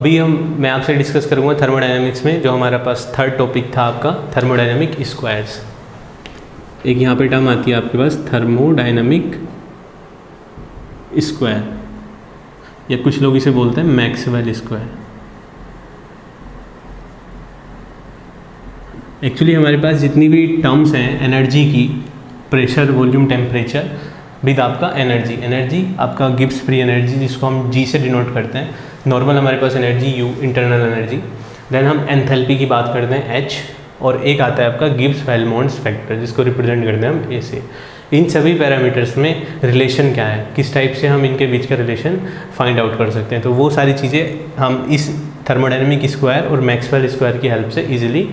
मैं आपसे डिस्कस करूंगा थर्मोडायनामिक्स में जो हमारा पास थर्ड टॉपिक था आपका थर्मोडायनामिक स्क्वायर्स। एक यहाँ पे टर्म आती है आपके पास थर्मोडायनामिक स्क्वायर, या कुछ लोग इसे बोलते हैं मैक्सवेल स्क्वायर। एक्चुअली हमारे पास जितनी भी टर्म्स हैं एनर्जी की, प्रेशर, वॉल्यूम, टेम्परेचर विद आपका एनर्जी आपका गिब्स फ्री एनर्जी जिसको हम जी से डिनोट करते हैं। नॉर्मल हमारे पास energy U, internal energy. Then हम एंथैल्पी की बात करते हैं एच, और एक आता है आपका गिब्स हेल्महोल्ट्ज़ फैक्टर जिसको रिप्रेजेंट करते हैं हम ए से। इन सभी पैरामीटर्स में रिलेशन क्या है, किस टाइप से हम इनके बीच का रिलेशन फाइंड आउट कर सकते हैं, तो वो सारी चीज़ें हम इस थर्मोडायनामिक स्क्वायर और मैक्सवेल स्क्वायर की हेल्प से इजीली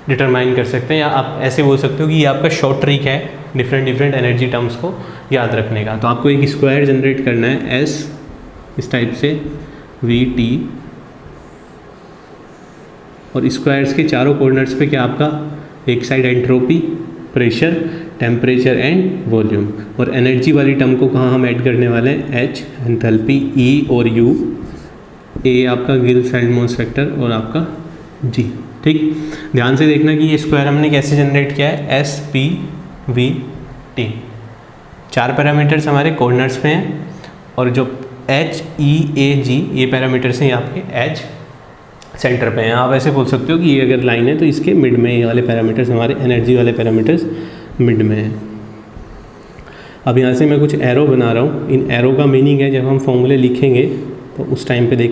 डिटरमाइन कर सकते हैं। या आप ऐसे बोल सकते हो कि ये आपका शॉर्ट ट्रिक है डिफरेंट एनर्जी टर्म्स को याद रखने का। तो आपको एक स्क्वायर जनरेट करना है एस इस टाइप से वी टी, और स्क्वायर्स के चारों कॉर्नर्स पे क्या आपका एक side entropy, pressure, temperature and volume, और एनर्जी वाली टर्म को कहाँ हम ऐड करने वाले हैं एच, एंथैल्पी, ई और यू, ए आपका गिब्स हेल्महोल्ट्ज़ फैक्टर और आपका जी। ठीक, ध्यान से देखना कि ये स्क्वायर हमने कैसे जनरेट किया है, एस पी वी टी। चार पैरामीटर्स हमारे कॉर्नर्स पे हैं, और जो एच ई ए जी ये पैरामीटर्स हैं आपके एच सेंटर पे हैं। आप ऐसे बोल सकते हो कि ये अगर लाइन है तो इसके मिड में ये वाले पैरामीटर्स, हमारे एनर्जी वाले पैरामीटर्स मिड में हैं। अब यहाँ से मैं कुछ एरो बना रहा हूँ। इन एरो का मीनिंग है, जब हम फॉर्मूले लिखेंगे तो उस टाइम पे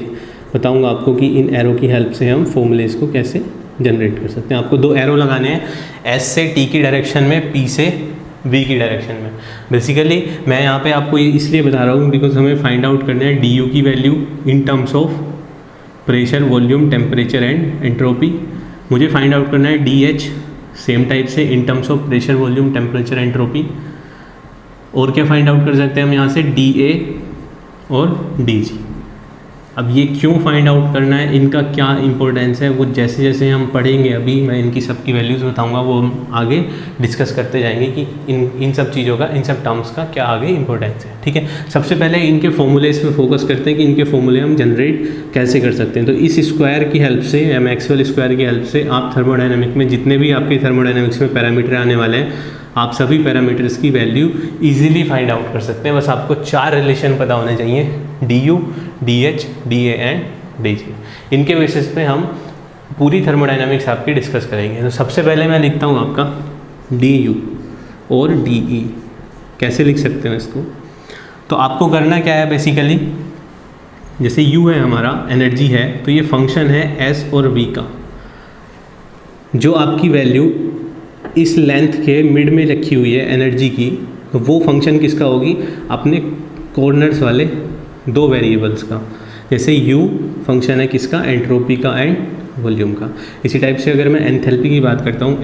बताऊँगा आपको कि इन एरो की हेल्प से हम फॉर्मूलेस को कैसे जनरेट कर सकते हैं। आपको दो एरो लगाने हैं, एस से टी की डायरेक्शन में, पी से वी की डायरेक्शन में। बेसिकली मैं यहाँ पे आपको ये इसलिए बता रहा हूँ बिकॉज हमें फाइंड आउट करना है डी यू की value in terms of pressure, volume, temperature and entropy. मुझे फाइंड आउट करना है डी एच सेम टाइप से इन terms of pressure, volume, temperature, entropy. और क्या फाइंड आउट कर सकते हैं हम यहाँ से, डी ए और डी जी। अब ये क्यों फाइंड आउट करना है, इनका क्या इंपॉर्टेंस है, वो जैसे जैसे हम पढ़ेंगे अभी मैं इनकी सबकी वैल्यूज़ बताऊंगा, वो हम आगे डिस्कस करते जाएंगे कि इन सब चीज़ों का, इन सब टर्म्स का क्या आगे इंपॉर्टेंस है। ठीक है, सबसे पहले इनके फॉर्मूलेस पे फोकस करते हैं कि इनके फॉर्मूले हम जनरेट कैसे कर सकते हैं। तो इस स्क्वायर की हेल्प से या मैक्सवेल स्क्वायर की हेल्प से आप थर्मोडायनामिक में जितने भी आपके थर्मोडायनामिक्स में पैरामीटर आने वाले हैं, आप सभी पैरामीटर्स की वैल्यू इजीली फाइंड आउट कर सकते हैं। बस आपको चार रिलेशन पता होने चाहिए, D you, D H, D A and D G. इनके बेसिस पे हम पूरी थर्मोडायनामिक्स आपकी डिस्कस करेंगे। तो सबसे पहले मैं लिखता हूँ आपका डी यू और डी ई। कैसे लिख सकते हैं इसको, तो आपको करना क्या है, बेसिकली जैसे यू है हमारा एनर्जी है, तो ये फंक्शन है एस और वी का। जो आपकी वैल्यू इस लेंथ के मिड में रखी हुई है एनर्जी की, तो वो फंक्शन किसका होगी, अपने कॉर्नर्स वाले दो वेरिएबल्स का। जैसे u फंक्शन है किसका, एंट्रोपी का एंड वॉल्यूम का। इसी टाइप से अगर मैं एंथैल्पी की बात करता हूँ,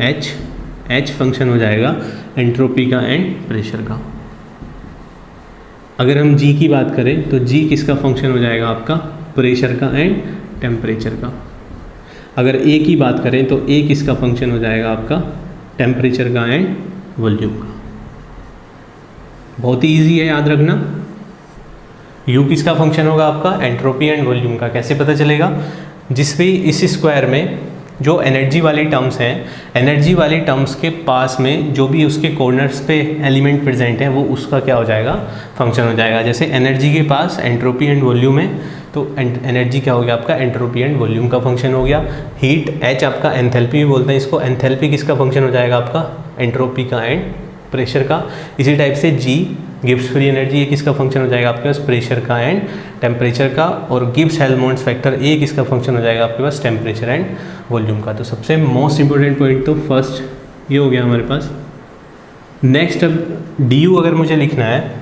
h फंक्शन हो जाएगा एंट्रोपी का एंड प्रेशर का। अगर हम g की बात करें तो g किसका फंक्शन हो जाएगा, आपका प्रेशर का एंड टेम्परेचर का। अगर a की बात करें तो a किसका फंक्शन हो जाएगा, आपका टेम्परेचर का एंड वॉल्यूम का। बहुत ही ईजी है याद रखना। u किसका फंक्शन होगा, आपका एंट्रोपी एंड वॉल्यूम का। कैसे पता चलेगा, जिस भी इस स्क्वायर में जो एनर्जी वाली टर्म्स हैं, एनर्जी वाली टर्म्स के पास में जो भी उसके कॉर्नर्स पे एलिमेंट प्रेजेंट है वो उसका क्या हो जाएगा, फंक्शन हो जाएगा। जैसे एनर्जी के पास एंट्रोपी एंड वॉल्यूम है, तो एनर्जी क्या हो गया आपका, एंट्रोपी एंड वॉल्यूम का फंक्शन हो गया। हीट एच आपका एंथैल्पी भी बोलते हैं इसको, एंथैल्पी किसका फंक्शन हो जाएगा, आपका एंट्रोपी का एंड प्रेशर का। इसी टाइप से जी गिब्स फ्री एनर्जी, ये किसका फंक्शन हो जाएगा आपके पास, प्रेशर का एंड टेम्परेचर का। और गिब्स हेल्महोल्ट्ज़ फैक्टर ए किसका फंक्शन हो जाएगा आपके पास, टेम्परेचर एंड वॉल्यूम का। तो सबसे मोस्ट इंपॉर्टेंट पॉइंट तो फर्स्ट ये हो गया हमारे पास। नेक्स्ट अब डी यू अगर मुझे लिखना है,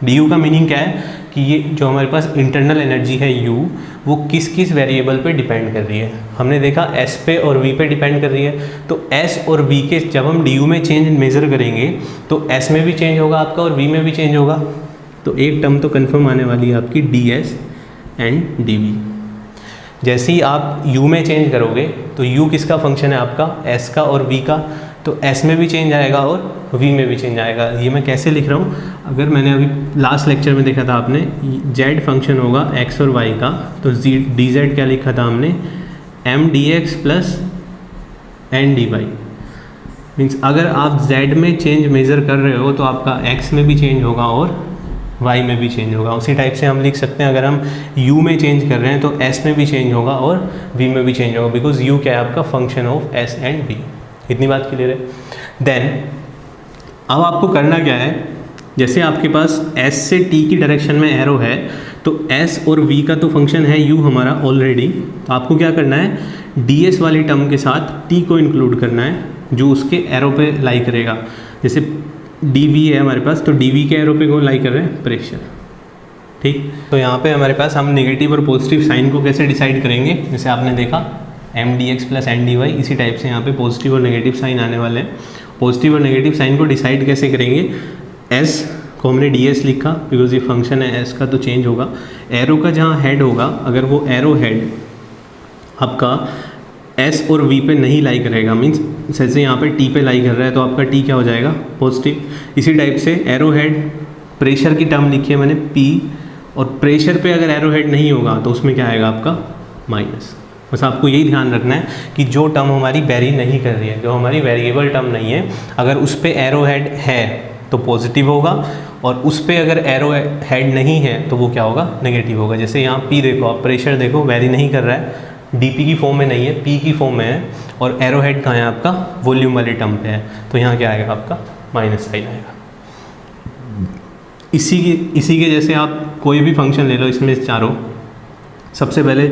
डी यू का मीनिंग क्या है कि ये जो हमारे पास इंटरनल एनर्जी है यू, वो किस किस वेरिएबल पे डिपेंड कर रही है। हमने देखा एस पे और वी पे डिपेंड कर रही है। तो एस और वी के जब हम डी यू में चेंज मेज़र करेंगे तो एस में भी चेंज होगा आपका और वी में भी चेंज होगा। तो एक टर्म तो कन्फर्म आने वाली है आपकी D S and D V. जैसे ही आप यू में चेंज करोगे तो यू किसका फंक्शन है आपका, एस का और वी का, तो एस में भी चेंज आएगा और v में भी चेंज आएगा। ये मैं कैसे लिख रहा हूँ, अगर मैंने अभी लास्ट लेक्चर में देखा था आपने z फंक्शन होगा x और y का, तो dz क्या लिखा था हमने, m dx plus n dy। Means अगर आप z में चेंज मेज़र कर रहे हो तो आपका x में भी चेंज होगा और y में भी चेंज होगा। उसी टाइप से हम लिख सकते हैं, अगर हम u में चेंज कर रहे हैं तो s में भी चेंज होगा और v में भी चेंज होगा, बिकॉज u क्या है आपका function of s and v। इतनी बात क्लियर है। देन अब आपको करना क्या है, जैसे आपके पास s से t की डायरेक्शन में एरो है, तो s और v का तो फंक्शन है u हमारा ऑलरेडी, तो आपको क्या करना है, ds वाली टर्म के साथ t को इंक्लूड करना है जो उसके एरो पे लाई करेगा। जैसे dv है हमारे पास, तो dv के एरो पे कौन लाई कर रहे हैं, प्रेशर। ठीक, तो यहाँ पे हमारे पास हम नेगेटिव और पॉजिटिव साइन को कैसे डिसाइड करेंगे, जैसे आपने देखा m dx plus n dy, इसी टाइप से यहाँ पे पॉजिटिव और नेगेटिव साइन आने वाले हैं। पॉजिटिव और नेगेटिव साइन को डिसाइड कैसे करेंगे, s को हमने ds लिखा बिकॉज ये फंक्शन है s का, तो चेंज होगा। एरो का जहाँ हेड होगा, अगर वो एरो हेड आपका s और v पे नहीं लाई करेगा, मीन्स जैसे यहाँ पे t पे लाई कर रहा है, तो आपका t क्या हो जाएगा, पॉजिटिव। इसी टाइप से एरो हेड प्रेशर की टर्म लिखी है मैंने p, और प्रेशर पे अगर एरो हेड नहीं होगा तो उसमें क्या आएगा आपका माइनस। बस आपको यही ध्यान रखना है कि जो टर्म हमारी वेरी नहीं कर रही है, जो हमारी वेरिएबल टर्म नहीं है, अगर उस पर एरो हेड है तो पॉजिटिव होगा, और उस पर अगर एरो हेड नहीं है तो वो क्या होगा, नेगेटिव होगा। जैसे यहाँ p देखो, आप प्रेशर देखो वेरी नहीं कर रहा है, dp की फॉर्म में नहीं है, p की फॉर्म में है, और एरो हेड कहाँ है आपका, वॉल्यूम वाली टर्म पे है, तो यहाँ क्या आएगा आपका, माइनस साइन आएगा। इसी के जैसे आप कोई भी फंक्शन ले लो, इसमें चारों, सबसे पहले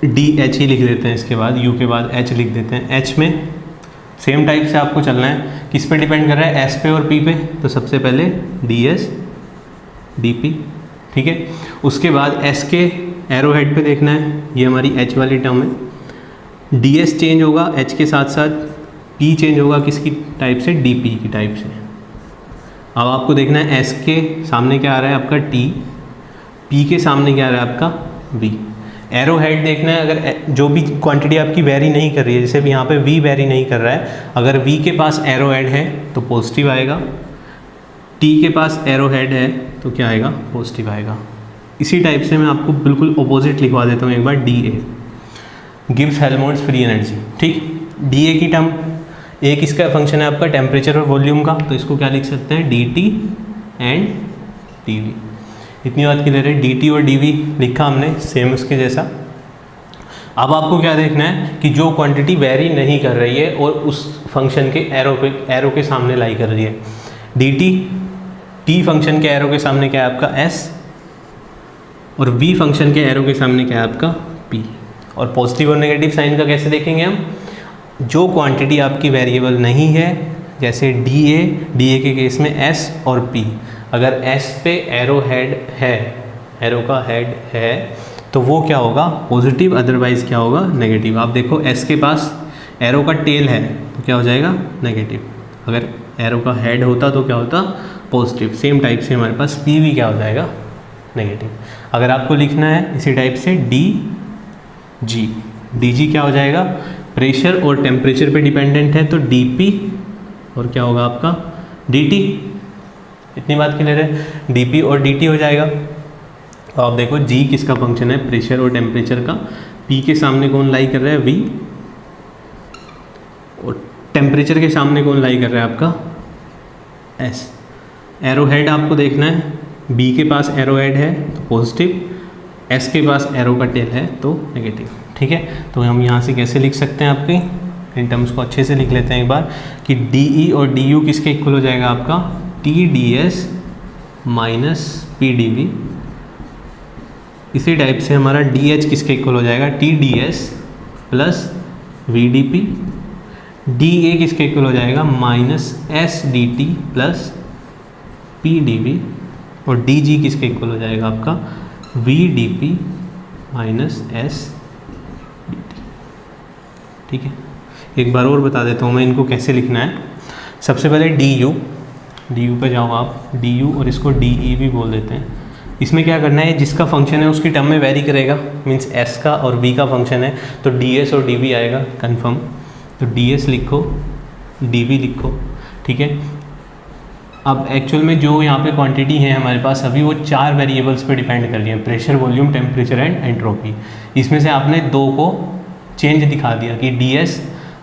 डी एच ही लिख देते हैं, इसके बाद यू के बाद एच लिख देते हैं। एच में सेम टाइप से आपको चलना है, किस पे डिपेंड कर रहा है, एस पे और पी पे, तो सबसे पहले डी एस डी पी, ठीक है। उसके बाद एस के एरो हेड पे देखना है, ये हमारी एच वाली टर्म है, डी एस चेंज होगा एच के साथ साथ, पी चेंज होगा किसकी टाइप से, डी पी की टाइप से। अब आपको देखना है एस के सामने क्या आ रहा है आपका टी, पी के सामने क्या आ रहा है आपका वी। एरो हेड देखना है, अगर जो भी क्वांटिटी आपकी वेरी नहीं कर रही है, जैसे भी यहाँ पे वी वेरी नहीं कर रहा है, अगर वी के पास एरो हेड है तो पॉजिटिव आएगा, टी के पास एरो हेड है तो क्या आएगा, पॉजिटिव आएगा। इसी टाइप से मैं आपको बिल्कुल अपोजिट लिखवा देता हूँ एक बार, D A gives Helmholtz free energy, ठीक। डी ए की टर्म, ए किसका फंक्शन है आपका, टेम्परेचर और वॉल्यूम का, तो इसको क्या लिख सकते हैं, D T and D V. इतनी बात क्लियर है, डी टी और डी वी लिखा हमने सेम उसके जैसा। अब आपको क्या देखना है कि जो क्वांटिटी वेरी नहीं कर रही है और उस फंक्शन के एरो के सामने लाई कर रही है, डी टी फंक्शन के एरो के सामने क्या है आपका एस, और वी फंक्शन के एरो के सामने क्या है आपका पी। और पॉजिटिव और नेगेटिव साइन का कैसे देखेंगे हम, जो क्वांटिटी आपकी वेरिएबल नहीं है, जैसे डी ए के केस में एस और पी, अगर एस पे एरो हेड है, एरो का हेड है, तो वो क्या होगा, पॉजिटिव, अदरवाइज क्या होगा, नेगेटिव। आप देखो एस के पास एरो का टेल है तो क्या हो जाएगा, नेगेटिव। अगर एरो का हेड होता तो क्या होता, पॉजिटिव। सेम टाइप से हमारे पास पी भी क्या हो जाएगा, नेगेटिव। अगर आपको लिखना है इसी टाइप से डी जी क्या हो जाएगा, प्रेशर और टेम्परेचर पे डिपेंडेंट है, तो डी पी और क्या होगा आपका डी टी। इतनी बात क्लियर है, डी पी और डी टी हो जाएगा। तो आप देखो जी किसका फंक्शन है, प्रेशर और टेम्परेचर का, पी के सामने कौन लाई कर रहा है, वी, और टेम्परेचर के सामने कौन लाई कर रहा है आपका एस। एरो हेड आपको देखना है, बी के पास एरो हेड है तो पॉजिटिव, एस के पास एरो का टेल है तो नेगेटिव, ठीक है। तो हम यहाँ से कैसे लिख सकते हैं, आपके इन टर्म्स को अच्छे से लिख लेते हैं एक बार, कि डी ई और डी यू किसके इक्वल हो जाएगा आपका, T D S minus P D V. इसी टाइप से हमारा डी एच किसके इक्वल हो जाएगा, T D S plus V D P. D A किसके इक्वल हो जाएगा, minus S D T plus P D V. और डी जी किसके इक्वल हो जाएगा आपका, V D P minus S D T, ठीक है। एक बार और बता देता हूँ मैं इनको कैसे लिखना है। सबसे पहले डी यू पे जाओ आप, डी यू और इसको डी ई भी बोल देते हैं। इसमें क्या करना है, जिसका फंक्शन है उसकी टर्म में वेरी करेगा, मीन्स एस का और वी का फंक्शन है तो डी एस और डी वी आएगा कन्फर्म। तो डी एस लिखो, डी वी लिखो, ठीक है। अब एक्चुअल में जो यहाँ पे क्वांटिटी है हमारे पास अभी वो 4 वेरिएबल्स पे डिपेंड कर रही है, pressure, volume, temperature and entropy. इसमें से आपने 2 को चेंज दिखा दिया कि ds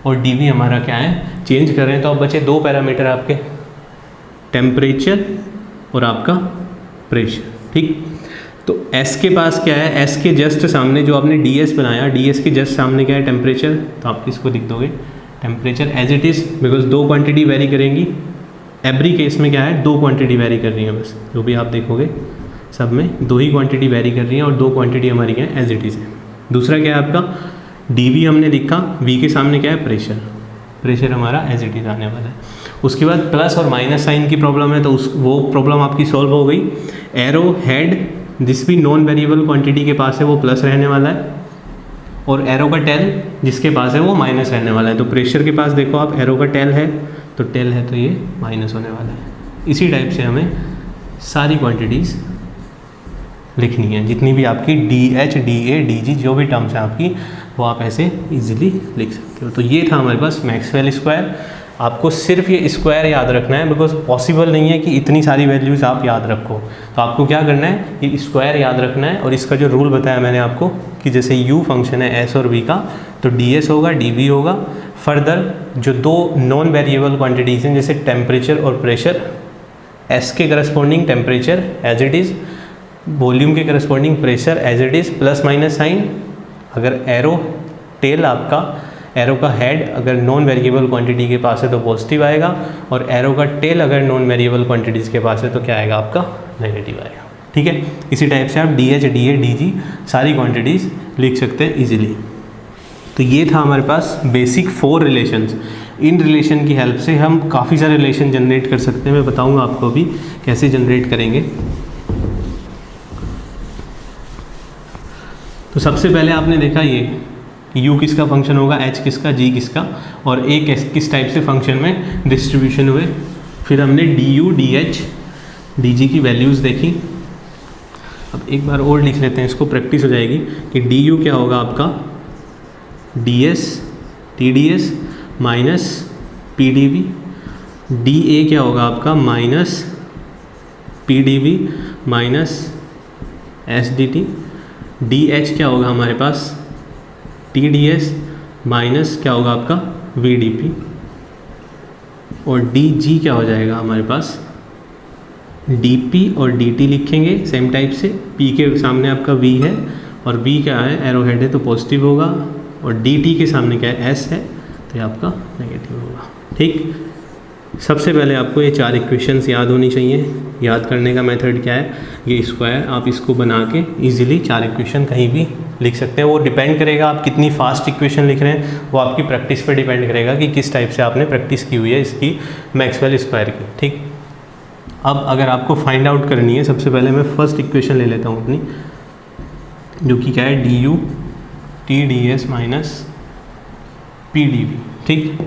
और dv हमारा क्या है, चेंज कर रहे हैं। तो अब बचे 2 पैरामीटर आपके, टेम्परेचर और आपका प्रेशर, ठीक। तो S के पास क्या है, S के जस्ट सामने जो आपने ds बनाया, ds के जस्ट सामने क्या है, टेम्परेचर। तो आप इसको लिख दोगे temperature as it is, because 2 quantity vary करेंगी। एवरी केस में क्या है, 2 क्वांटिटी वेरी कर रही है, बस जो भी आप देखोगे सब में 2 ही क्वांटिटी वेरी कर रही हैं और 2 क्वांटिटी हमारी क्या है, एज इट इज़ है। दूसरा क्या है आपका, dv हमने लिखा, v के सामने क्या है, प्रेशर, प्रेशर हमारा एज इट इज़ आने वाला है। उसके बाद प्लस और माइनस साइन की प्रॉब्लम है, तो वो प्रॉब्लम आपकी सॉल्व हो गई। एरो हेड जिस भी नॉन वेरिएबल क्वांटिटी के पास है वो प्लस रहने वाला है, और एरो का टेल जिसके पास है वो माइनस रहने वाला है। तो प्रेशर के पास देखो आप, एरो का टेल है तो टेल है तो ये माइनस होने वाला है। इसी टाइप से हमें सारी क्वांटिटीज़ लिखनी है, जितनी भी आपकी DH, DA, DG जो भी टर्म्स हैं आपकी, वो आप ऐसे इजीली लिख सकते हो। तो ये था हमारे पास मैक्सवेल स्क्वायर। आपको सिर्फ ये स्क्वायर याद रखना है, बिकॉज पॉसिबल नहीं है कि इतनी सारी वैल्यूज़ आप याद रखो। तो आपको क्या करना है, ये स्क्वायर याद रखना है। और इसका जो रूल बताया मैंने आपको कि जैसे u फंक्शन है s और v का, तो ds होगा, dv होगा। फर्दर जो 2 नॉन वेरिएबल क्वांटिटीज़ हैं जैसे टेम्परेचर और प्रेशर, s के corresponding temperature as it is, volume के corresponding pressure as it is, plus minus sign. अगर एरो टेल आपका, एरो का हेड अगर नॉन वेरिएबल क्वांटिटी के पास है तो पॉजिटिव आएगा, और एरो का टेल अगर नॉन वेरिएबल क्वांटिटीज़ के पास है तो क्या आएगा आपका, नेगेटिव आएगा, ठीक है। इसी टाइप से आप DH, DA, DG सारी क्वांटिटीज़ लिख सकते हैं इजीली। तो ये था हमारे पास बेसिक 4 रिलेशंस। इन रिलेशन की हेल्प से हम काफ़ी सारे रिलेशन जनरेट कर सकते हैं। मैं बताऊंगा आपको अभी कैसे जनरेट करेंगे। तो सबसे पहले आपने देखा ये u किसका फंक्शन होगा, h किसका, g किसका, और एक किस टाइप से फंक्शन में डिस्ट्रीब्यूशन हुए। फिर हमने du, dh, dg की वैल्यूज़ देखी। अब एक बार और लिख लेते हैं, इसको प्रैक्टिस हो जाएगी कि du क्या होगा आपका, ds TDS minus PDV, dA क्या होगा आपका, minus PDV minus SDT, DH क्या होगा हमारे पास, TDS माइनस क्या होगा आपका VDP, और DG क्या हो जाएगा हमारे पास, DP और DT लिखेंगे सेम टाइप से। P के सामने आपका V है और V क्या है, एरो हेड है तो पॉजिटिव होगा, और DT के सामने क्या है, S है तो ये आपका नेगेटिव होगा, ठीक। सबसे पहले आपको ये 4 इक्वेशंस याद होनी चाहिए। याद करने का मेथड क्या है, ये स्क्वायर, आप इसको बना के इजीली 4 इक्वेशन कहीं भी लिख सकते हैं। वो डिपेंड करेगा आप कितनी फास्ट इक्वेशन लिख रहे हैं, वो आपकी प्रैक्टिस पे डिपेंड करेगा कि किस टाइप से आपने प्रैक्टिस की हुई है इसकी मैक्सवेल स्क्वायर की, ठीक। अब अगर आपको फाइंड आउट करनी है, सबसे पहले मैं फर्स्ट इक्वेशन ले लेता हूँ अपनी, जो कि क्या है, du TDS माइनस PDV, ठीक।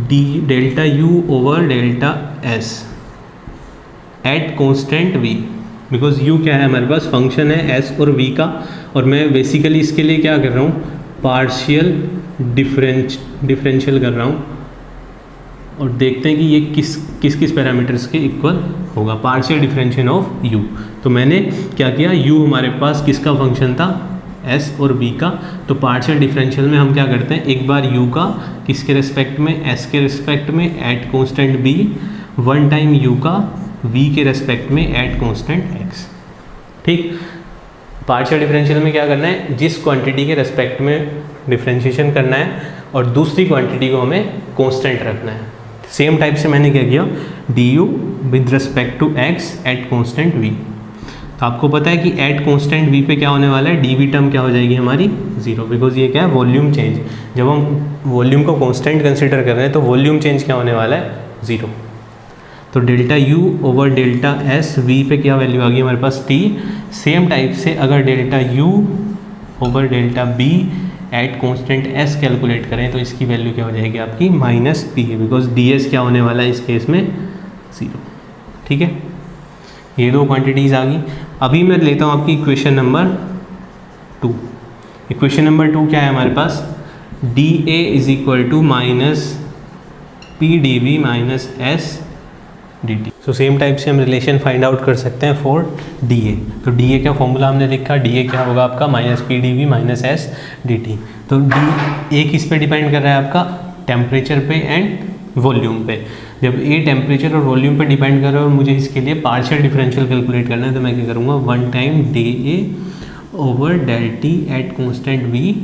d delta u over delta s at constant v, because u क्या है हमारे पास, फंक्शन है s और v का, और मैं बेसिकली इसके लिए क्या कर रहा हूँ, पार्शियल डिफरेंशियल कर रहा हूँ। और देखते हैं कि ये किस किस पैरामीटर्स के इक्वल होगा, पार्शियल डिफरेंशियल ऑफ u। तो मैंने क्या किया, u हमारे पास किसका फंक्शन था, s और v का। तो पार्शियल डिफरेंशियल में हम क्या करते हैं, एक बार u का किसके रिस्पेक्ट में, s के रिस्पेक्ट में at constant b, one time u का v के रिस्पेक्ट में एट कॉन्स्टेंट x, ठीक। पार्शियल डिफरेंशियल में क्या करना है, जिस क्वांटिटी के रिस्पेक्ट में डिफरेंशिएशन करना है और दूसरी क्वांटिटी को हमें कांस्टेंट रखना है। सेम टाइप से मैंने क्या किया, du with respect to x at constant v। तो आपको पता है कि एट कांस्टेंट v पे क्या होने वाला है, dv टर्म क्या हो जाएगी हमारी 0, बिकॉज ये क्या है, वॉल्यूम चेंज। जब हम वॉल्यूम को कांस्टेंट कंसिडर कर रहे हैं तो वॉल्यूम चेंज क्या होने वाला है, 0। तो delta u over delta s, v पे क्या वैल्यू आ गई हमारे पास t। सेम टाइप से अगर delta u over delta b at constant s calculate करें तो इसकी वैल्यू क्या हो जाएगी आपकी माइनस p, बिकॉज ds क्या होने वाला है इस केस में 0, ठीक है। ये 2 क्वांटिटीज़ आ गई। अभी मैं लेता हूँ आपकी इक्वेशन नंबर 2। इक्वेशन नंबर 2 क्या है हमारे पास, dA is equal to minus PDV minus s dt। So same type से हम रिलेशन फाइंड आउट कर सकते हैं फॉर डी ए। तो डी ए का फॉर्मूला हमने लिखा, डी ए क्या होगा आपका minus P D V minus S D T. तो डी ए किस पे डिपेंड कर रहा है आपका, टेम्परेचर पे एंड वॉल्यूम पे। जब ए टेम्परेचर और वॉल्यूम पे डिपेंड कर रहा है और मुझे इसके लिए पार्शियल डिफरेंशियल कैलकुलेट करना है, तो मैं क्या करूँगा, 1 time D A over del T at constant V,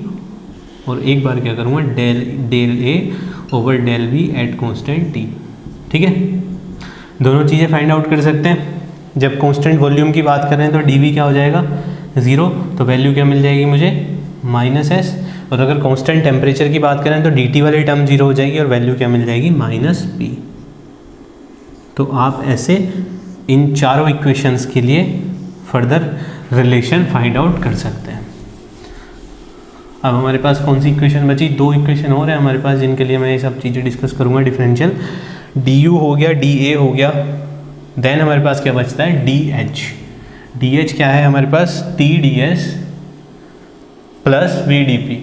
और एक बार क्या करूँगा del A over del V at constant T. ठीक है, दोनों चीज़ें फाइंड आउट कर सकते हैं। जब कांस्टेंट वॉल्यूम की बात कर रहे हैं तो dv क्या हो जाएगा 0, तो वैल्यू क्या मिल जाएगी मुझे माइनस एस। और अगर कांस्टेंट टेम्परेचर की बात करें तो dt वाली टर्म 0 हो जाएगी और वैल्यू क्या मिल जाएगी माइनस पी। तो आप ऐसे इन चारों इक्वेशंस के लिए फर्दर रिलेशन फाइंड आउट कर सकते हैं। अब हमारे पास कौन सी इक्वेशन बची, 2 इक्वेशन और है हमारे पास जिनके लिए मैं ये सब चीज़ें डिस्कस करूँगा। डिफरेंशियल du हो गया, dA हो गया, देन हमारे पास क्या बचता है dH। dH क्या है हमारे पास TdS प्लस VdP,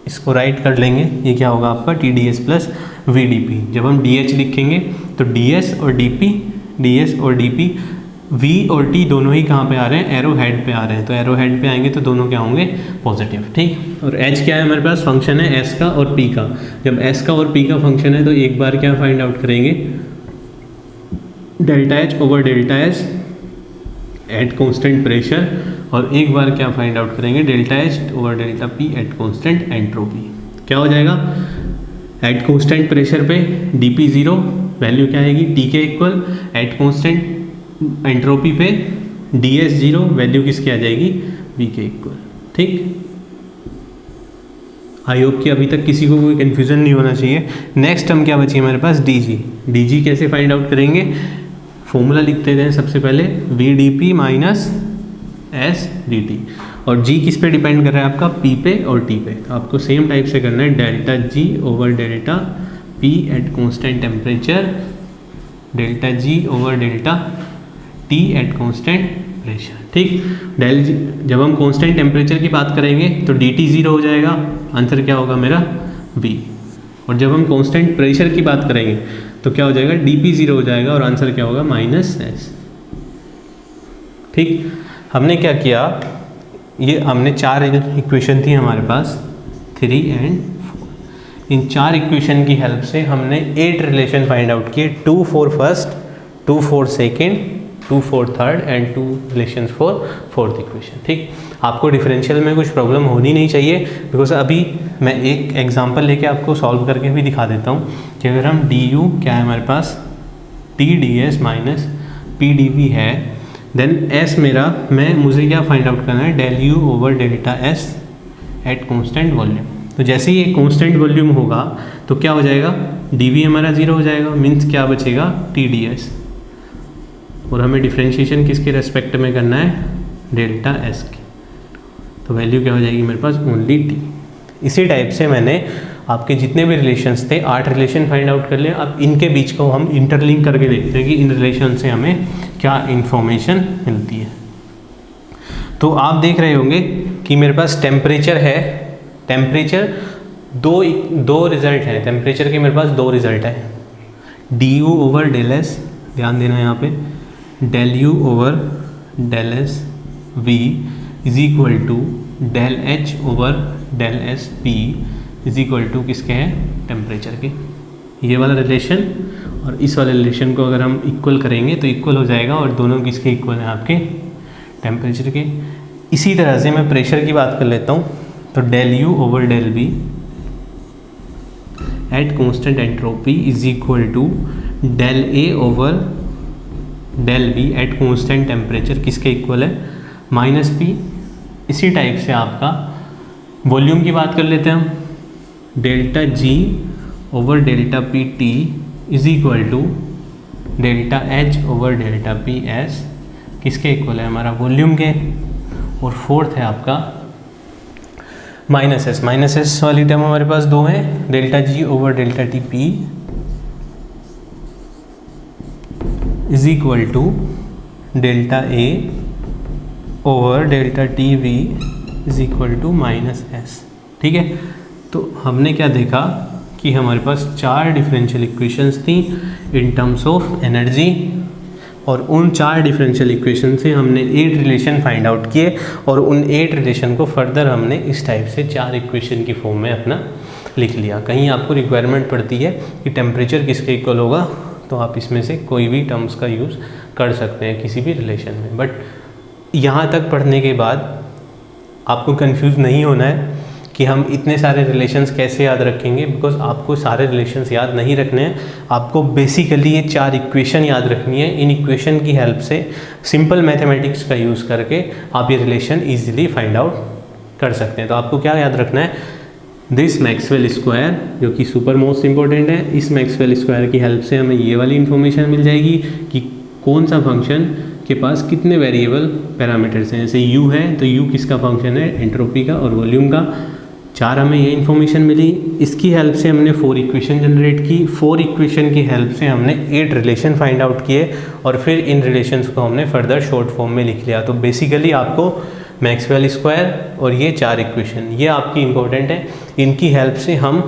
इसको राइट कर लेंगे, ये क्या होगा आपका TdS प्लस VdP। जब हम dH लिखेंगे तो DS और DP, V और T दोनों ही कहाँ पे आ रहे हैं, एरो हेड पे आ रहे हैं, तो एरो हेड पे आएंगे तो दोनों क्या होंगे पॉजिटिव। ठीक, और H क्या है हमारे पास, फंक्शन है S का और P का। जब S का और P का फंक्शन है तो एक बार क्या फाइंड आउट करेंगे, delta H over delta S at constant pressure, और एक बार क्या फाइंड आउट करेंगे delta H over delta P eight constant entropy. क्या हो जाएगा, एट कॉन्स्टेंट प्रेशर पे dP 0, वैल्यू क्या आएगी T के इक्वल, एट कॉन्स्टेंट एंट्रोपी पे ds 0, वैल्यू किसकी आ जाएगी v के इक्वल। ठीक, आई होप कि अभी तक किसी को कोई कन्फ्यूजन नहीं होना चाहिए। नेक्स्ट हम क्या बची हमारे पास dg कैसे फाइंड आउट करेंगे, फॉर्मूला लिखते हैं सबसे पहले vdp माइनस एस dt, और g किस पे डिपेंड कर रहा है आपका p पे और t पे। तो आपको सेम टाइप से करना है delta g over delta p eight constant temperature, delta g over delta T at constant pressure. ठीक, डेल जी, जब हम कॉन्स्टेंट टेम्परेचर की बात करेंगे तो dt 0 हो जाएगा, आंसर क्या होगा मेरा V। और जब हम कॉन्स्टेंट प्रेशर की बात करेंगे तो क्या हो जाएगा dP 0 हो जाएगा और आंसर क्या होगा माइनस एस। ठीक, हमने क्या किया, ये हमने 4 इक्वेशन थी हमारे पास 3 और 4। इन 4 इक्वेशन की हेल्प से हमने 8 रिलेशन फाइंड आउट किए, 2 for first, 2 for second, 2 for third and 2 relations for fourth equation. ठीक, आपको डिफरेंशियल में कुछ प्रॉब्लम होनी नहीं चाहिए, बिकॉज अभी मैं एक एग्जांपल लेके आपको सॉल्व करके भी दिखा देता हूँ कि अगर हम du क्या है हमारे पास TdS माइनस PdV है, देन S मेरा मुझे क्या फाइंड आउट करना है del U over delta S at constant volume. तो जैसे ही एक कॉन्स्टेंट वॉल्यूम होगा तो क्या हो जाएगा dV हमारा 0 हो जाएगा, मीन्स क्या बचेगा TdS, और हमें डिफ्रेंशिएशन किसके रेस्पेक्ट में करना है डेल्टा S के, तो वैल्यू क्या हो जाएगी मेरे पास ओनली T। इसी टाइप से मैंने आपके जितने भी रिलेशंस थे 8 रिलेशन फाइंड आउट कर लिए। अब इनके बीच को हम इंटरलिंक करके देखते हैं कि इन रिलेशन से हमें क्या इंफॉर्मेशन मिलती है। तो आप देख रहे होंगे कि मेरे पास टेम्परेचर है, टेम्परेचर दो रिजल्ट है, टेम्परेचर के मेरे पास 2 रिजल्ट है, du ओवर डेल S, ध्यान देना यहाँ पे, del U over del S V is equal to del H over del S P is equal to किसके हैं टेम्परेचर के। ये वाला रिलेशन और इस वाले रिलेशन को अगर हम इक्वल करेंगे तो इक्वल हो जाएगा, और दोनों किसके इक्वल हैं आपके टेम्परेचर के। इसी तरह से मैं प्रेशर की बात कर लेता हूँ, तो del U over del V at constant entropy is equal to del A over del V at constant temperature किसके इक्वल है माइनस P। इसी टाइप से आपका वॉल्यूम की बात कर लेते हैं हम, delta G over delta P T is equal to delta H over delta P S किसके इक्वल है हमारा वॉल्यूम के। और फोर्थ है आपका माइनस एस वाली टर्म हमारे पास 2 है, delta G over delta T P is equal to delta A over delta T V is equal to minus S. ठीक है, तो हमने क्या देखा कि हमारे पास 4 डिफरेंशियल इक्वेशंस थी इन टर्म्स ऑफ एनर्जी, और उन 4 डिफरेंशियल इक्वेशन से हमने 8 रिलेशन फाइंड आउट किए और उन 8 रिलेशन को फर्दर हमने इस टाइप से 4 इक्वेशन की फॉर्म में अपना लिख लिया। कहीं आपको रिक्वायरमेंट पड़ती है कि टेम्परेचर किसके इक्वल होगा, तो आप इसमें से कोई भी टर्म्स का यूज़ कर सकते हैं किसी भी रिलेशन में। बट यहाँ तक पढ़ने के बाद आपको कंफ्यूज नहीं होना है कि हम इतने सारे रिलेशंस कैसे याद रखेंगे, बिकॉज आपको सारे रिलेशंस याद नहीं रखने हैं। आपको बेसिकली ये 4 इक्वेशन याद रखनी है। इन इक्वेशन की हेल्प से सिंपल मैथमेटिक्स का यूज़ करके आप ये रिलेशन ईजिली फाइंड आउट कर सकते हैं। तो आपको क्या याद रखना है, दिस मैक्सवेल स्क्वायर, जो कि सुपर मोस्ट इंपॉर्टेंट है। इस मैक्सवेल स्क्वायर की हेल्प से हमें ये वाली इन्फॉर्मेशन मिल जाएगी कि कौन सा फंक्शन के पास कितने वेरिएबल पैरामीटर्स हैं। जैसे u है तो u किसका फंक्शन है, एंट्रोपी का और वॉल्यूम का। 4 हमें ये इन्फॉर्मेशन मिली। इसकी हेल्प से हमने 4 इक्वेशन जनरेट की। 4 इक्वेशन की हेल्प से हमने 8 रिलेशन फाइंड आउट किए और फिर इन रिलेशंस को हमने फर्दर शॉर्ट फॉर्म में लिख लिया। तो बेसिकली आपको मैक्सवेल स्क्वायर और ये 4 इक्वेशन ये आपकी इंपॉर्टेंट है। इनकी हेल्प से हम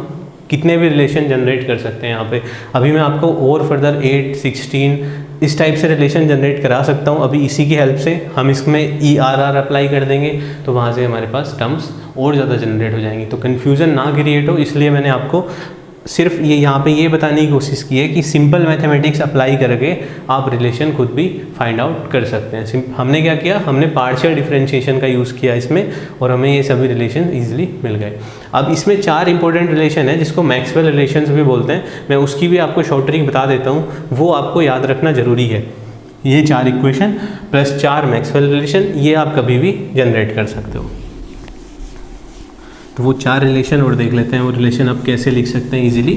कितने भी रिलेशन जनरेट कर सकते हैं। यहाँ पे अभी मैं आपको और फर्दर 8, 16 इस टाइप से रिलेशन जनरेट करा सकता हूँ। अभी इसी की हेल्प से हम इसमें ERR अप्लाई कर देंगे तो वहाँ से हमारे पास टर्म्स और ज़्यादा जनरेट हो जाएंगी। तो कन्फ्यूज़न ना क्रिएट हो, इसलिए मैंने आपको सिर्फ ये यहाँ पे ये बताने की कोशिश की है कि सिंपल मैथमेटिक्स अप्लाई करके आप रिलेशन खुद भी फाइंड आउट कर सकते हैं। हमने क्या किया, हमने पार्शियल डिफरेंशिएशन का यूज़ किया इसमें और हमें ये सभी रिलेशन ईजिली मिल गए। अब इसमें 4 इंपॉर्टेंट रिलेशन है जिसको मैक्सवेल रिलेशंस भी बोलते हैं। मैं उसकी भी आपको शॉर्ट ट्रिक बता देता हूँ, वो आपको याद रखना ज़रूरी है। ये 4 इक्वेशन प्लस 4 मैक्सवेल रिलेशन ये आप कभी भी जनरेट कर सकते हो। तो वो 4 रिलेशन और देख लेते हैं। वो रिलेशन आप कैसे लिख सकते हैं इजीली।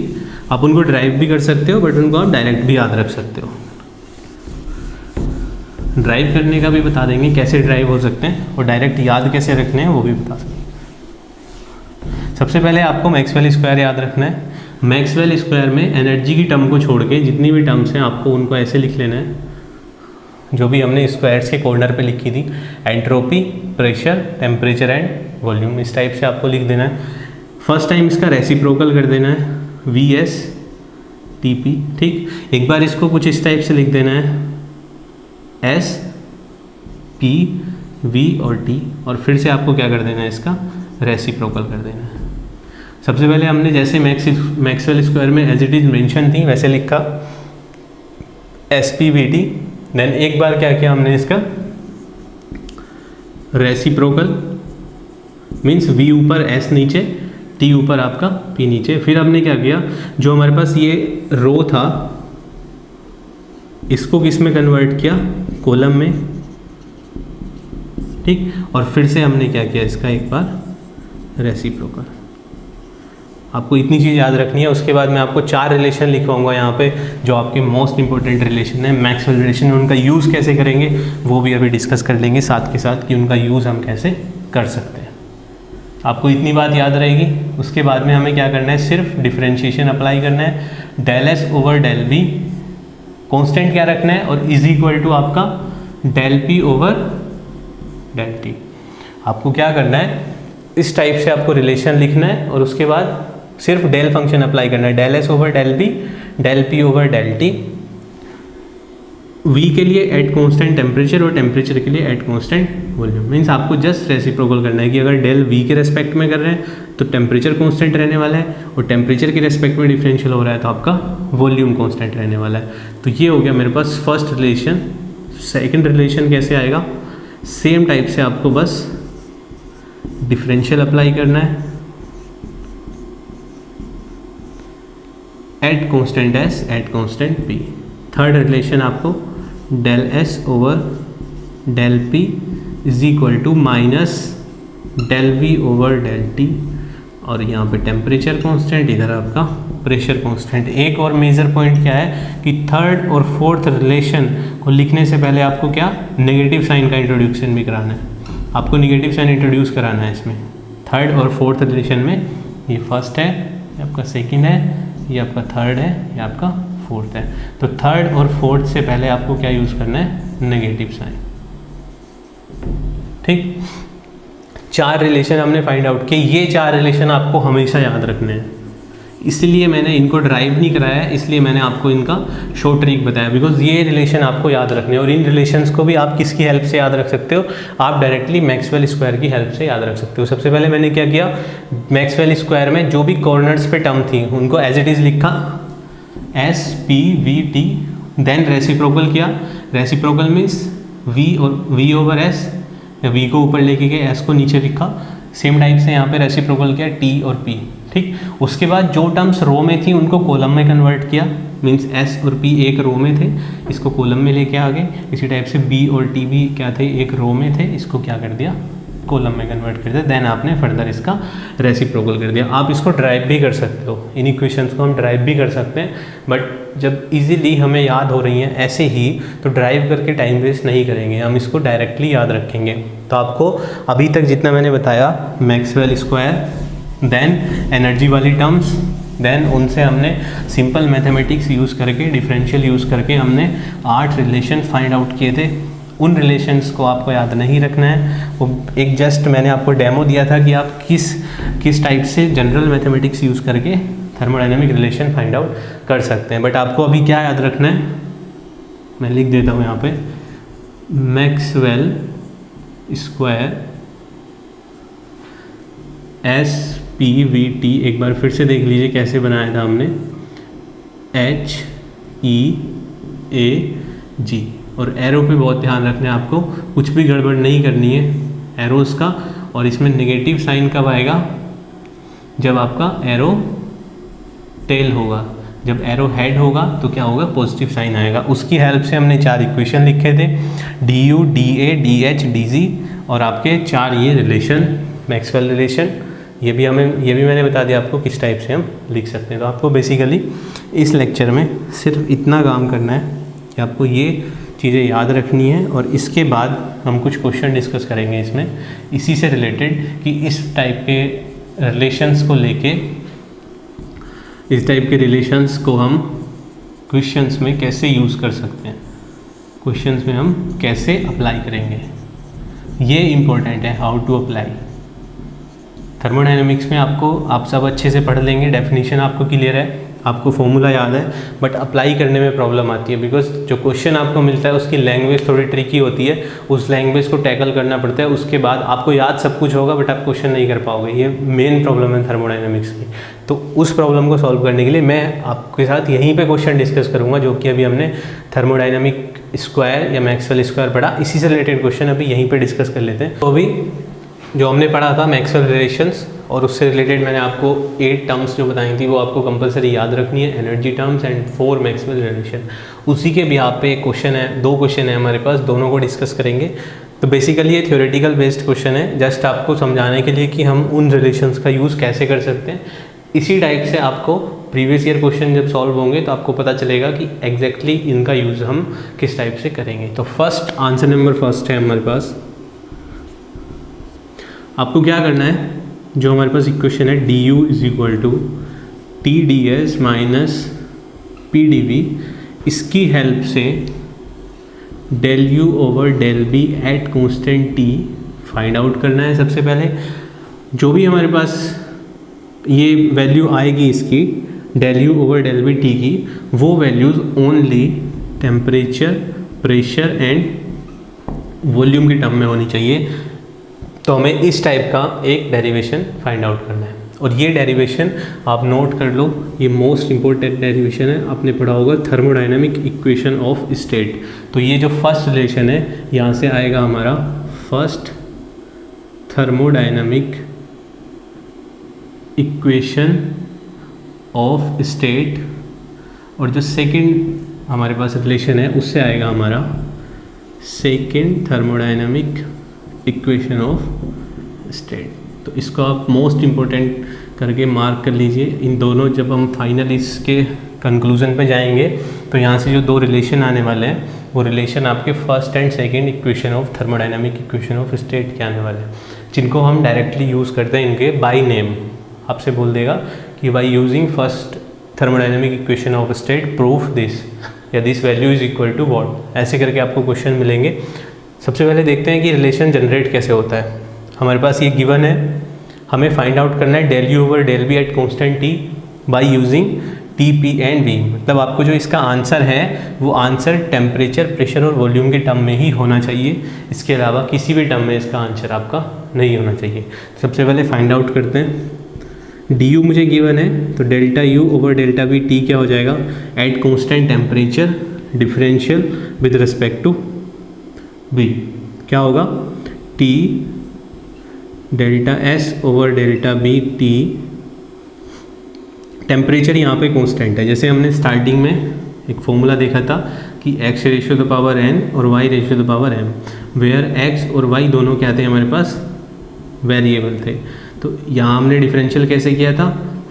आप उनको ड्राइव भी कर सकते हो बट उनको आप डायरेक्ट भी याद रख सकते हो। ड्राइव करने का भी बता देंगे कैसे ड्राइव हो सकते हैं और डायरेक्ट याद कैसे रखने हैं वो भी बता सकते हैं। सबसे पहले आपको मैक्सवेल स्क्वायर याद रखना है। मैक्सवेल स्क्वायर में एनर्जी की टर्म को छोड़ के जितनी भी टर्म्स हैं आपको उनको ऐसे लिख लेना है, जो भी हमने स्क्वायर्स के कॉर्नर पे लिखी थी, entropy, pressure, temperature and volume. इस टाइप से आपको लिख देना है। फर्स्ट टाइम इसका रेसिप्रोकल कर देना है, VS TP। ठीक, एक बार इसको कुछ इस टाइप से लिख देना है, S P V और T, और फिर से आपको क्या कर देना है, इसका रेसिप्रोकल कर देना है। सबसे पहले हमने जैसे मैक्सवेल स्क्वायर में एज इट इज मेंशन थी वैसे लिखा SPVT। देन एक बार क्या किया हमने, इसका रेसिप्रोकल मीन्स V ऊपर S नीचे, T ऊपर आपका P नीचे। फिर हमने क्या किया, जो हमारे पास ये रो था इसको किस में कन्वर्ट किया, कॉलम में। ठीक, और फिर से हमने क्या किया, इसका एक बार रेसिप्रोकल। आपको इतनी चीज़ याद रखनी है। उसके बाद मैं आपको 4 रिलेशन लिखवाऊंगा यहाँ पे जो आपके मोस्ट इंपॉर्टेंट रिलेशन है मैक्सवेल रिलेशन। उनका यूज़ कैसे करेंगे वो भी अभी डिस्कस कर लेंगे साथ के साथ कि उनका यूज़ हम कैसे कर सकते हैं। आपको इतनी बात याद रहेगी। उसके बाद में हमें क्या करना है, सिर्फ डिफरेंशिएशन अप्लाई करना है। Del S over del V constant क्या रखना है और इज इक्वल टू आपका del P over del T। आपको क्या करना है, इस टाइप से आपको रिलेशन लिखना है और उसके बाद सिर्फ डेल फंक्शन अप्लाई करना है। Del S over del B, del P over del T। V के लिए एट कांस्टेंट टेम्परेचर और टेम्परेचर के लिए एट कांस्टेंट वॉल्यूम। मीन्स आपको जस्ट रेसिप्रोकल करना है कि अगर डेल V के रेस्पेक्ट में कर रहे हैं तो टेम्परेचर कांस्टेंट रहने वाला है और टेम्परेचर के रेस्पेक्ट में डिफरेंशियल हो रहा है तो आपका वॉल्यूम कांस्टेंट रहने वाला है। तो ये हो गया मेरे पास फर्स्ट रिलेशन। सेकंड रिलेशन कैसे आएगा, सेम टाइप से आपको बस डिफरेंशियल अप्लाई करना है at constant S at constant P। Third relation आपको del S over del P is equal to minus del V over del T, और यहाँ पे टेम्परेचर कांस्टेंट, इधर आपका प्रेशर कांस्टेंट। एक और मेजर पॉइंट क्या है कि थर्ड और फोर्थ रिलेशन को लिखने से पहले आपको क्या नेगेटिव साइन का इंट्रोड्यूक्शन भी कराना है। आपको नेगेटिव साइन इंट्रोड्यूस कराना है इसमें थर्ड और फोर्थ रिलेशन में। ये फर्स्ट है, ये आपका सेकंड है, ये आपका थर्ड है, ये आपका फोर्थ है। तो थर्ड और फोर्थ से पहले आपको क्या यूज़ करना है, नेगेटिव साइन। ठीक, 4 रिलेशन हमने फाइंड आउट किए। ये 4 रिलेशन आपको हमेशा याद रखने हैं। इसलिए मैंने इनको ड्राइव नहीं कराया, इसलिए मैंने आपको इनका शॉर्ट ट्रिक बताया, बिकॉज ये रिलेशन आपको याद रखने हैं। और इन रिलेशंस को भी आप किसकी हेल्प से याद रख सकते हो, आप डायरेक्टली मैक्सवेल स्क्वायर की हेल्प से याद रख सकते हो। सबसे पहले मैंने क्या किया, मैक्सवेल स्क्वायर में जो भी कॉर्नर्स पे टर्म थी उनको एज इट इज़ लिखा SPVT, देन रेसिप्रोकल किया। Reciprocal means V over S, V को ऊपर लेके गए, S को नीचे लिखा। सेम टाइप से यहाँ पे रेसिप्रोकल किया T और P, ठीक। उसके बाद जो टर्म्स रो में थी उनको कॉलम में कन्वर्ट किया, मीन्स S और P एक रो में थे, इसको कॉलम में लेके आ गए। इसी टाइप से B और T भी क्या थे, एक रो में थे, इसको क्या कर दिया, कॉलम में कन्वर्ट कर दिया। देन आपने फर्दर इसका रेसिप्रोकल कर दिया। आप इसको ड्राइव भी कर सकते हो, इन इक्वेशंस को हम ड्राइव भी कर सकते हैं, बट जब इजीली हमें याद हो रही हैं ऐसे ही, तो ड्राइव करके टाइम वेस्ट नहीं करेंगे, हम इसको डायरेक्टली याद रखेंगे। तो आपको अभी तक जितना मैंने बताया, मैक्सवेल स्क्वायर, देन एनर्जी वाली टर्म्स, देन उनसे हमने सिंपल मैथमेटिक्स यूज़ करके, डिफरेंशियल यूज़ करके हमने 8 रिलेशन फाइंड आउट किए थे। उन रिलेशंस को आपको याद नहीं रखना है, वो एक जस्ट मैंने आपको डेमो दिया था कि आप किस टाइप से जनरल मैथमेटिक्स यूज़ करके थर्मोडायनेमिक रिलेशन फाइंड आउट कर सकते हैं। बट आपको अभी क्या याद रखना है, मैं लिख देता हूँ यहाँ पे, मैक्सवेल स्क्वायर SPVT, एक बार फिर से देख लीजिए कैसे बनाया था हमने, HEAG। और एरो पे बहुत ध्यान रखना है आपको, कुछ भी गड़बड़ नहीं करनी है एरोस का। और इसमें नेगेटिव साइन कब आएगा, जब आपका एरो टेल होगा, जब एरो हेड होगा तो क्या होगा, पॉजिटिव साइन आएगा। उसकी हेल्प से हमने 4 इक्वेशन लिखे थे, DU, DA, DH, DG, और आपके 4 ये रिलेशन, मैक्सवेल रिलेशन। ये भी मैंने बता दिया आपको किस टाइप से हम लिख सकते हैं। तो आपको बेसिकली इस लेक्चर में सिर्फ इतना काम करना है कि आपको ये चीज़ें याद रखनी है, और इसके बाद हम कुछ क्वेश्चन डिस्कस करेंगे इसमें इसी से रिलेटेड, कि इस टाइप के रिलेशंस को लेके, इस टाइप के रिलेशंस को हम क्वेश्चंस में कैसे यूज़ कर सकते हैं, क्वेश्चंस में हम कैसे अप्लाई करेंगे, ये इम्पोर्टेंट है, हाउ टू अप्लाई। थर्मोडायनेमिक्स में आपको, आप सब अच्छे से पढ़ लेंगे, डेफिनेशन आपको क्लियर है, आपको फॉर्मूला याद है, बट अप्लाई करने में प्रॉब्लम आती है, बिकॉज जो क्वेश्चन आपको मिलता है उसकी लैंग्वेज थोड़ी ट्रिकी होती है, उस लैंग्वेज को टैकल करना पड़ता है। उसके बाद आपको याद सब कुछ होगा बट आप क्वेश्चन नहीं कर पाओगे, ये मेन प्रॉब्लम है थर्मोडायनेमिक्स की। तो उस प्रॉब्लम को सॉल्व करने के लिए मैं आपके साथ यहीं पे क्वेश्चन डिस्कस करूँगा, जो कि अभी हमने थर्मोडायनेमिक स्क्वायर या मैक्सवेल स्क्वायर पढ़ा, इसी से रिलेटेड क्वेश्चन अभी यहीं पर डिस्कस कर लेते हैं। तो अभी जो हमने पढ़ा था मैक्सवेल रिलेशंस, और उससे रिलेटेड मैंने आपको 8 टर्म्स जो बताई थी वो आपको कंपलसरी याद रखनी है, energy terms and 4 Maxwell relation. उसी के भी यहाँ पे एक क्वेश्चन है, 2 क्वेश्चन है हमारे पास, दोनों को डिस्कस करेंगे। तो बेसिकली ये थ्योरेटिकल बेस्ड क्वेश्चन है, जस्ट आपको समझाने के लिए कि हम उन रिलेशंस का यूज़ कैसे कर सकते हैं। इसी टाइप से आपको प्रीवियस ईयर क्वेश्चन जब सॉल्व होंगे तो आपको पता चलेगा कि एग्जैक्टली इनका यूज़ हम किस टाइप से करेंगे। तो फर्स्ट आंसर नंबर फर्स्ट है हमारे पास, आपको क्या करना है, जो हमारे पास इक्वेशन है DU = TdS - PdV, इसकी हेल्प से del U over del B at constant T find out करना है। सबसे पहले जो भी हमारे पास ये वैल्यू आएगी इसकी del U over del B T की, वो values only temperature, pressure and volume के टर्म में होनी चाहिए। तो हमें इस टाइप का एक डेरिवेशन फाइंड आउट करना है, और ये डेरिवेशन आप नोट कर लो, ये मोस्ट इंपॉर्टेंट डेरिवेशन है, आपने पढ़ा होगा थर्मोडायनेमिक इक्वेशन ऑफ स्टेट। तो ये जो फर्स्ट रिलेशन है, यहाँ से आएगा हमारा first thermodynamic equation of state, और जो सेकंड हमारे पास रिलेशन है उससे आएगा हमारा second thermodynamic equation of state. तो इसको आप मोस्ट इम्पोर्टेंट करके मार्क कर लीजिए। इन दोनों, जब हम फाइनल इसके कंक्लूजन पे जाएंगे तो यहाँ से जो 2 रिलेशन आने वाले हैं, वो रिलेशन आपके first and second equation of thermodynamic equation of state के आने वाले हैं, जिनको हम डायरेक्टली यूज़ करते हैं इनके बाय नेम। आपसे बोल देगा कि by using first thermodynamic equation of state proof this, या this value is equal to what, ऐसे करके आपको क्वेश्चन मिलेंगे। सबसे पहले देखते हैं कि रिलेशन जनरेट कैसे होता है। हमारे पास ये गिवन है, हमें फाइंड आउट करना है del U over del B at constant T। By using T P and V. मतलब आपको जो इसका आंसर है वो आंसर टेम्परेचर, प्रेशर और वॉल्यूम के टर्म में ही होना चाहिए, इसके अलावा किसी भी टर्म में इसका आंसर आपका नहीं होना चाहिए। सबसे पहले फाइंड आउट करते हैं। डी यू मुझे गिवन है, तो delta U over delta V T क्या हो जाएगा, at constant temperature differential with respect to V क्या होगा, T delta S over delta B T. Temperature यहाँ पे कांस्टेंट है, जैसे हमने स्टार्टिंग में एक फॉर्मूला देखा था कि x ratio the power n और y ratio the power m, where x और y दोनों क्या थे हमारे पास, वेरिएबल थे। तो यहाँ हमने डिफरेंशियल कैसे किया था,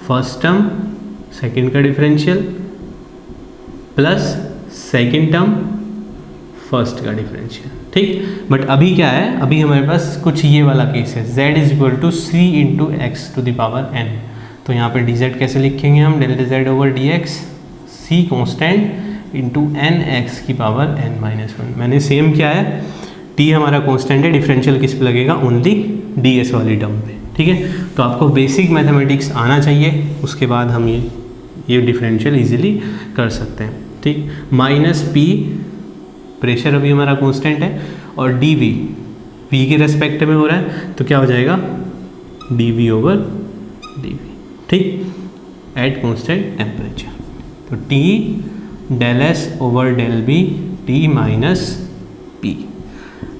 फर्स्ट टर्म सेकंड का differential plus second term first का डिफरेंशियल, ठीक। बट अभी क्या है, अभी हमारे पास कुछ ये वाला केस है, z is equal to C into X to the power n। तो यहाँ पे dz कैसे लिखेंगे हम, delta z over dx, c constant into N X की पावर n माइनस 1। मैंने सेम किया है, t हमारा कांस्टेंट है, डिफरेंशियल किस पे लगेगा, ओनली ds वाली टर्म पे, ठीक है। तो आपको बेसिक मैथमेटिक्स आना चाहिए, उसके बाद हम ये डिफरेंशियल इजीली कर सकते हैं, ठीक। माइनस p, प्रेशर अभी हमारा कांस्टेंट है, और dv v के रेस्पेक्ट में हो रहा है, तो क्या हो जाएगा, dv ओवर dv, ठीक, एट कांस्टेंट टेम्परेचर। तो T del S over del B T minus P,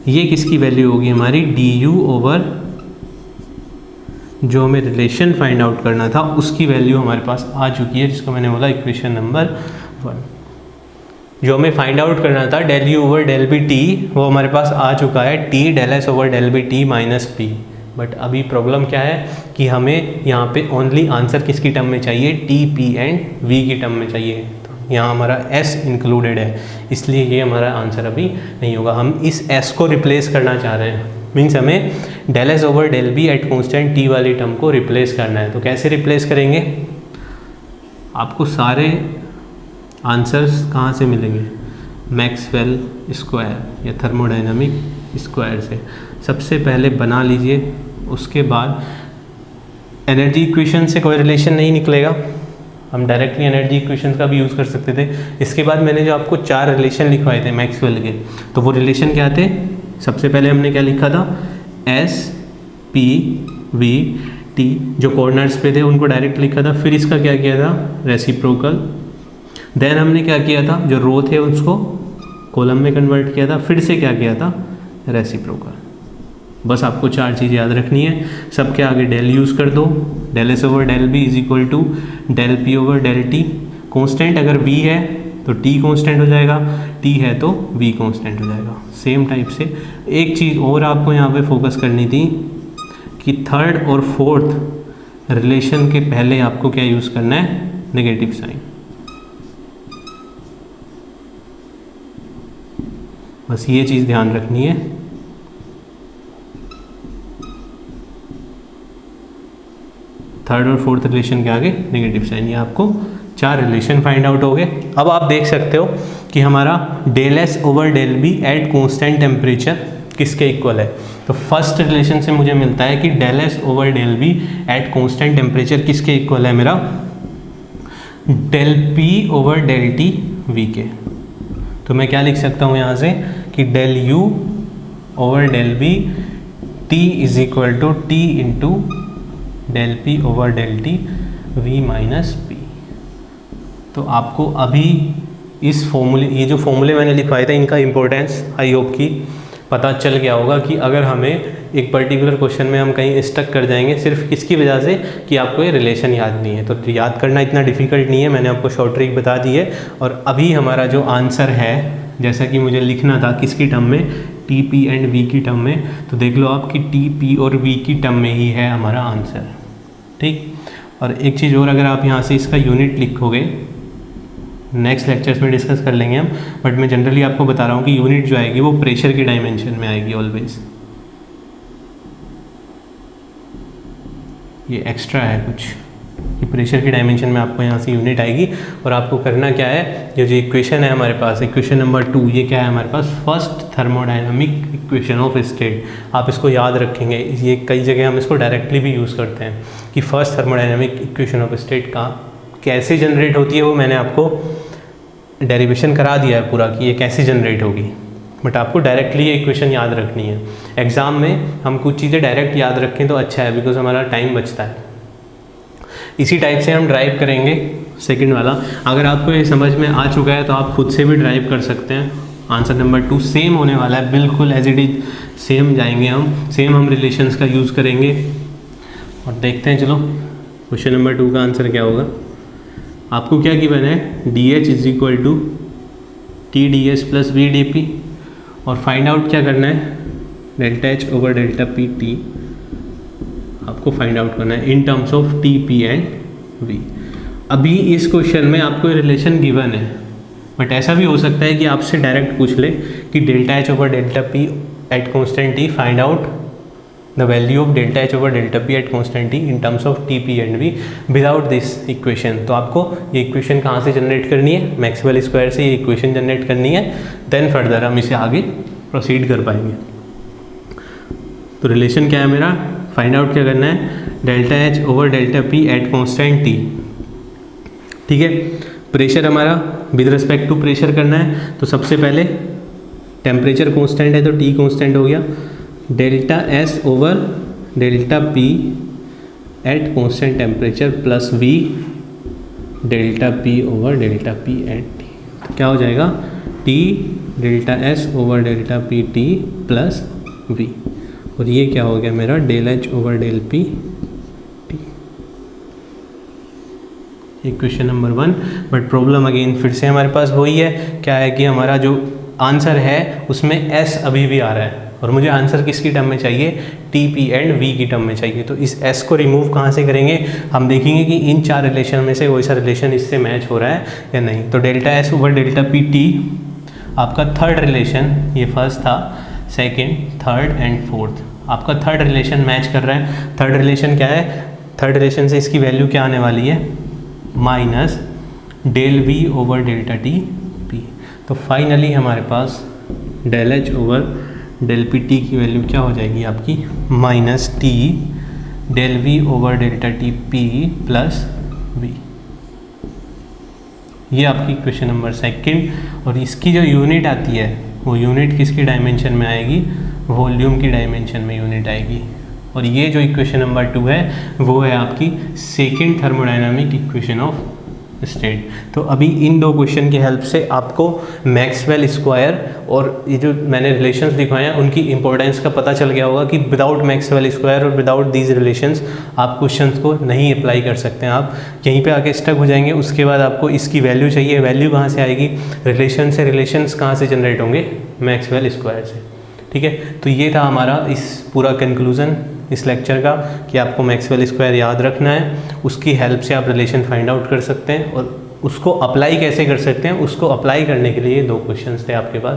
ये किसकी वैल्यू होगी हमारी, डी यू ओवर जो हमें रिलेशन फाइंड आउट करना था उसकी वैल्यू हमारे पास आ चुकी है, जिसको मैंने बोला इक्वेशन नंबर 1। जो हमें फाइंड आउट करना था del U over del B T, वो हमारे पास आ चुका है, T del S over del B T minus P. But अभी प्रॉब्लम क्या है कि हमें यहाँ पे ओनली आंसर किसकी टर्म में चाहिए, टी पी एंड वी की टर्म में चाहिए। तो यहाँ हमारा एस इंक्लूडेड है, इसलिए ये हमारा आंसर अभी नहीं होगा। हम इस एस को रिप्लेस करना चाह रहे हैं, मीन्स हमें del S over del B at constant T वाली टर्म को रिप्लेस करना है। तो कैसे रिप्लेस करेंगे, आपको सारे आंसर्स कहाँ से मिलेंगे, मैक्सवेल स्क्वायर या थर्मोडाइनमिक स्क्वायर से। सबसे पहले बना लीजिए, उसके बाद एनर्जी इक्वेशन से कोई रिलेशन नहीं निकलेगा, हम डायरेक्टली एनर्जी इक्वेशन का भी यूज़ कर सकते थे। इसके बाद मैंने जो आपको 4 रिलेशन लिखवाए थे मैक्सवेल के, तो वो रिलेशन क्या थे, सबसे पहले हमने क्या लिखा था, एस पी वी टी, जो कोऑर्डिनेट्स पे थे उनको डायरेक्ट लिखा था। फिर इसका क्या किया था, रेसिप्रोकल। देन हमने क्या किया था, जो रो थे उसको कॉलम में कन्वर्ट किया था। फिर से क्या किया था, रेसिप्रोकल। बस आपको 4 चीज़ याद रखनी है। सबके आगे डेल यूज़ कर दो, del S over del B is equal to del P over del T. Constant अगर v है तो t कांस्टेंट हो जाएगा, t है तो v कांस्टेंट हो जाएगा। सेम टाइप से एक चीज़ और आपको यहाँ पे फोकस करनी थी कि थर्ड और फोर्थ रिलेशन के पहले आपको क्या यूज़ करना है, नेगेटिव साइन। बस ये चीज़ ध्यान रखनी है। थर्ड और फोर्थ रिलेशन के आगे नेगेटिव साइन, ये आपको 4 रिलेशन फाइंड आउट हो गए। अब आप देख सकते हो कि हमारा del S over del B at constant temperature किसके इक्वल है। तो फर्स्ट रिलेशन से मुझे मिलता है कि del S over del B at constant temperature किसके इक्वल है, मेरा del P over del T V के। तो मैं क्या लिख सकता हूँ यहाँ से कि del U over del B T is equal to T into del P over del T V minus P. तो आपको अभी इस फॉर्मूले, ये जो फॉर्मूले मैंने लिखवाए थे, इनका इम्पोर्टेंस आई होप कि पता चल गया होगा कि अगर हमें एक पर्टिकुलर क्वेश्चन में हम कहीं स्टक कर जाएंगे सिर्फ किसकी वजह से कि आपको ये रिलेशन याद नहीं है। तो याद करना इतना डिफ़िकल्ट नहीं है, मैंने आपको शॉर्ट ट्रिक बता दी है। और अभी हमारा जो आंसर है, जैसा कि मुझे लिखना था किसकी टर्म में, टी पी एंड वी की टर्म में, तो देख लो आप कि टी पी और वी की टर्म में ही है हमारा आंसर, ठीक। और एक चीज़ और, अगर आप यहाँ से इसका यूनिट लिखोगे, नेक्स्ट लेक्चर्स में डिस्कस कर लेंगे हम, बट मैं जनरली आपको बता रहा हूँ कि यूनिट जो आएगी वो प्रेशर की डायमेंशन में आएगी ऑलवेज। ये एक्स्ट्रा है कुछ, कि प्रेशर की डायमेंशन में आपको यहाँ से यूनिट आएगी। और आपको करना क्या है, ये जो इक्वेशन है हमारे पास, इक्वेशन नंबर 2, ये क्या है हमारे पास, first thermodynamic equation of state. आप इसको याद रखेंगे, ये कई जगह हम इसको डायरेक्टली भी यूज़ करते हैं कि first thermodynamic equation of state का कैसे जनरेट होती है वो मैंने आपको डेरिवेशन करा दिया है पूरा कि ये कैसे जनरेट होगी, बट आपको डायरेक्टली ये इक्वेशन याद रखनी है। एग्ज़ाम में हम कुछ चीज़ें डायरेक्ट याद रखें तो अच्छा है, बिकॉज हमारा टाइम बचता है। इसी टाइप से हम ड्राइव करेंगे सेकंड वाला। अगर आपको ये समझ में आ चुका है तो आप खुद से भी ड्राइव कर सकते हैं। आंसर नंबर 2 सेम होने वाला है, बिल्कुल एज इट इज सेम जाएंगे हम रिलेशंस का यूज़ करेंगे और देखते हैं। चलो क्वेश्चन नंबर 2 का आंसर क्या होगा। आपको क्या गिवन है, D H is equal to T D S plus V D P, और फाइंड आउट क्या करना है, delta H over delta P T आपको फाइंड आउट करना है in terms of T P and V. अभी इस क्वेश्चन में आपको रिलेशन गिवन है, बट ऐसा भी हो सकता है कि आपसे डायरेक्ट पूछ ले कि delta H over delta P at constant T, find out the value of delta H over delta P at constant T in terms of T P and V without this equation. तो आपको ये equation कहाँ से generate करनी है, Maxwell square से ये equation generate करनी है, देन फर्दर हम इसे आगे प्रोसीड कर पाएंगे। तो रिलेशन क्या है मेरा, फाइंड आउट क्या करना है, delta H over delta P at constant T. ठीक है, प्रेशर हमारा विद रिस्पेक्ट टू प्रेशर करना है, तो सबसे पहले टेम्परेचर कांस्टेंट है तो टी कांस्टेंट हो गया, delta S over delta P at constant temperature plus V delta P over delta P at T. तो क्या हो जाएगा, T delta S over delta P T plus V, और ये क्या हो गया मेरा, del H over del P T. Equation number 1। But problem again फिर से हमारे पास वही है, क्या है कि हमारा जो आंसर है उसमें एस अभी भी आ रहा है और मुझे आंसर किसकी टर्म में चाहिए, टी पी एंड वी की टर्म में चाहिए। तो इस एस को रिमूव कहाँ से करेंगे, हम देखेंगे कि इन 4 रिलेशन में से कोई सा रिलेशन इससे मैच हो रहा है या नहीं। तो delta S over delta P T आपका थर्ड रिलेशन, ये फर्स्ट था, सेकेंड, थर्ड एंड फोर्थ, आपका थर्ड रिलेशन मैच कर रहा है। थर्ड रिलेशन क्या है, थर्ड रिलेशन से इसकी वैल्यू क्या आने वाली है, minus del V over delta T P. तो फाइनली हमारे पास del H over del P T की वैल्यू क्या हो जाएगी आपकी, minus T del V over delta T P plus V. ये आपकी क्वेश्चन नंबर 2। और इसकी जो यूनिट आती है वो यूनिट किसकी डायमेंशन में आएगी, वॉल्यूम की डायमेंशन में यूनिट आएगी। और ये जो इक्वेशन नंबर 2 है वो है आपकी second thermodynamic equation of state. तो अभी इन 2 क्वेश्चन की हेल्प से आपको मैक्सवेल स्क्वायर और ये जो मैंने रिलेशंस दिखाए हैं उनकी इंपॉर्टेंस का पता चल गया होगा कि विदाउट मैक्सवेल स्क्वायर और विदाउट दीज रिलेशंस आप क्वेश्चंस को नहीं अप्लाई कर सकते हैं। आप यहीं पे आके स्टक हो जाएंगे। उसके बाद आपको इसकी वैल्यू चाहिए, वैल्यू कहाँ से आएगी, रिलेशन से, रिलेशंस कहाँ से जनरेट होंगे, मैक्सवेल स्क्वायर से। ठीक है, तो ये था हमारा इस पूरा कंक्लूजन इस लेक्चर का कि आपको मैक्सवेल स्क्वायर याद रखना है, उसकी हेल्प से आप रिलेशन फाइंड आउट कर सकते हैं और उसको अप्लाई कैसे कर सकते हैं, उसको अप्लाई करने के लिए 2 क्वेश्चंस थे आपके पास।